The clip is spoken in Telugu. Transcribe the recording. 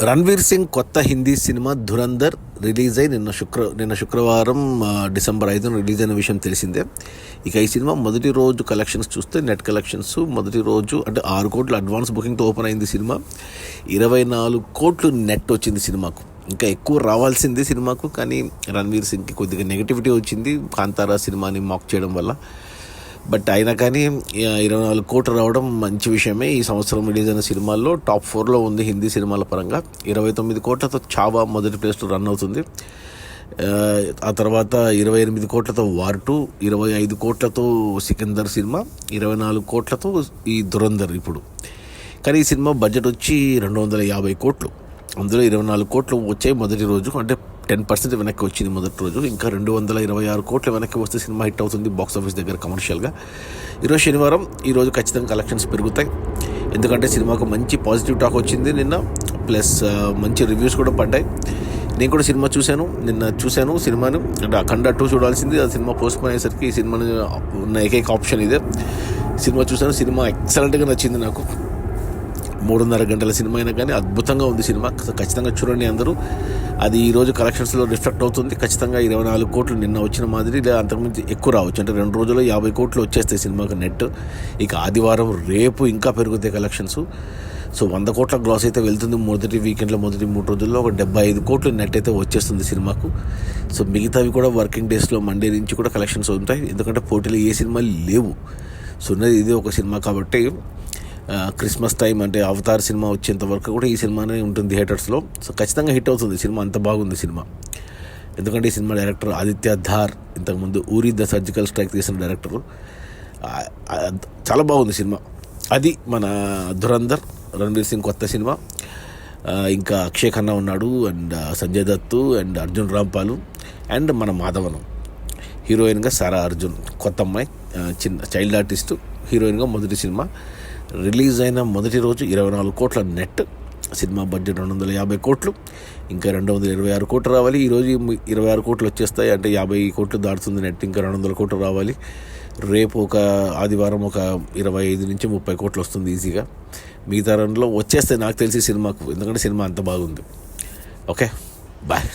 రణ్వీర్ సింగ్ కొత్త హిందీ సినిమా ధురంధర్ రిలీజ్ అయి నిన్న శుక్రవారం డిసెంబర్ 5న రిలీజ్ అయిన విషయం తెలిసిందే. ఇక ఈ సినిమా మొదటి రోజు కలెక్షన్స్ చూస్తే నెట్ కలెక్షన్స్ మొదటి రోజు అంటే 6 కోట్లు అడ్వాన్స్ బుకింగ్తో ఓపెన్ అయింది సినిమా. 24 కోట్లు నెట్ వచ్చింది సినిమాకు. ఇంకా ఎక్కువ రావాల్సింది సినిమాకు, కానీ రణ్వీర్ సింగ్కి కొద్దిగా నెగిటివిటీ వచ్చింది కాంతారా సినిమాని మాక్ చేయడం వల్ల. బట్ అయినా కానీ 24 కోట్లు రావడం మంచి విషయమే. ఈ సంవత్సరం రిలీజ్ అయిన సినిమాల్లో టాప్ 4లో ఉంది హిందీ సినిమాల పరంగా. 29 కోట్లతో చావా మొదటి ప్లేస్లో రన్ అవుతుంది. ఆ తర్వాత 28 కోట్లతో వార్ 2, 25 కోట్లతో సికిందర్ సినిమా, 24 కోట్లతో ఈ ధురంధర్ ఇప్పుడు. కానీ ఈ సినిమా బడ్జెట్ వచ్చి 250 కోట్లు. అందులో 24 కోట్లు వచ్చాయి మొదటి రోజు, అంటే 10% వెనక్కి వచ్చింది మొదటి రోజు. ఇంకా 226 కోట్లు వెనక్కి వస్తే సినిమా హిట్ అవుతుంది బాక్స్ ఆఫీస్ దగ్గర కమర్షియల్గా. ఈరోజు శనివారం, ఈరోజు ఖచ్చితంగా కలెక్షన్స్ పెరుగుతాయి. ఎందుకంటే సినిమాకు మంచి పాజిటివ్ టాక్ వచ్చింది నిన్న, ప్లస్ మంచి రివ్యూస్ కూడా పడ్డాయి. నేను కూడా సినిమా చూశాను సినిమాను. అంటే అఖండ 2 చూడాల్సింది, ఆ సినిమా పోస్ట్ పోన్ అయ్యేసరికి ఈ సినిమాని ఉన్న ఏకైక ఆప్షన్ ఇదే. సినిమా చూశాను, సినిమా ఎక్సలెంట్గా నచ్చింది నాకు. 3.5 గంటల సినిమా అయినా కానీ అద్భుతంగా ఉంది సినిమా. ఖచ్చితంగా చూడండి అందరూ. అది ఈరోజు కలెక్షన్స్లో రిఫ్లెక్ట్ అవుతుంది. ఖచ్చితంగా 24 కోట్లు నిన్న వచ్చిన మాదిరి, లేదా అంతకుమించి ఎక్కువ రావచ్చు. అంటే 2 రోజుల్లో 50 కోట్లు వచ్చేస్తాయి సినిమాకి నెట్. ఇక ఆదివారం రేపు ఇంకా పెరుగుతాయి కలెక్షన్స్. సో 100 కోట్ల గ్లాస్ అయితే వెళ్తుంది మొదటి వీకెండ్లో. మొదటి 3 రోజుల్లో ఒక 75 కోట్లు నెట్ అయితే వచ్చేస్తుంది సినిమాకు. సో మిగతావి కూడా వర్కింగ్ డేస్లో మండే నుంచి కూడా కలెక్షన్స్ ఉంటాయి. ఎందుకంటే పోటీలు ఏ సినిమాలు లేవు. సో ఉన్నది ఇది ఒక సినిమా కాబట్టి క్రిస్మస్ టైం అంటే అవతార్ సినిమా వచ్చేంత వరకు కూడా ఈ సినిమానే ఉంటుంది థియేటర్స్లో. సో ఖచ్చితంగా హిట్ అవుతుంది సినిమా, అంత బాగుంది సినిమా. ఎందుకంటే ఈ సినిమా డైరెక్టర్ ఆదిత్య ధార్, ఇంతకుముందు ఊరి ద సర్జికల్ స్ట్రైక్ తీసిన డైరెక్టరు. చాలా బాగుంది సినిమా. అది మన ధురంధర్, రణ్వీర్ సింగ్ కొత్త సినిమా. ఇంకా అక్షయ్ ఖన్నా ఉన్నాడు, and Sanjay Dutt, and Arjun Rampal, and మన మాధవనం. హీరోయిన్గా సారా అర్జున్, కొత్త అమ్మాయి, చిన్న చైల్డ్ ఆర్టిస్ట్. హీరోయిన్గా మొదటి సినిమా. రిలీజ్ అయిన మొదటి రోజు 24 కోట్ల నెట్. సినిమా బడ్జెట్ 250 కోట్లు. ఇంకా 226 కోట్లు రావాలి. ఈరోజు 26 కోట్లు వచ్చేస్తాయి, అంటే 50 కోట్లు దాటుతుంది నెట్. ఇంకా 200 కోట్లు రావాలి. రేపు ఒక ఆదివారం ఒక 25 నుంచి 30 కోట్లు వస్తుంది ఈజీగా. మిగతా రన్లో వచ్చేస్తాయి నాకు తెలిసి సినిమాకు, ఎందుకంటే సినిమా అంత బాగుంది. Okay, bye.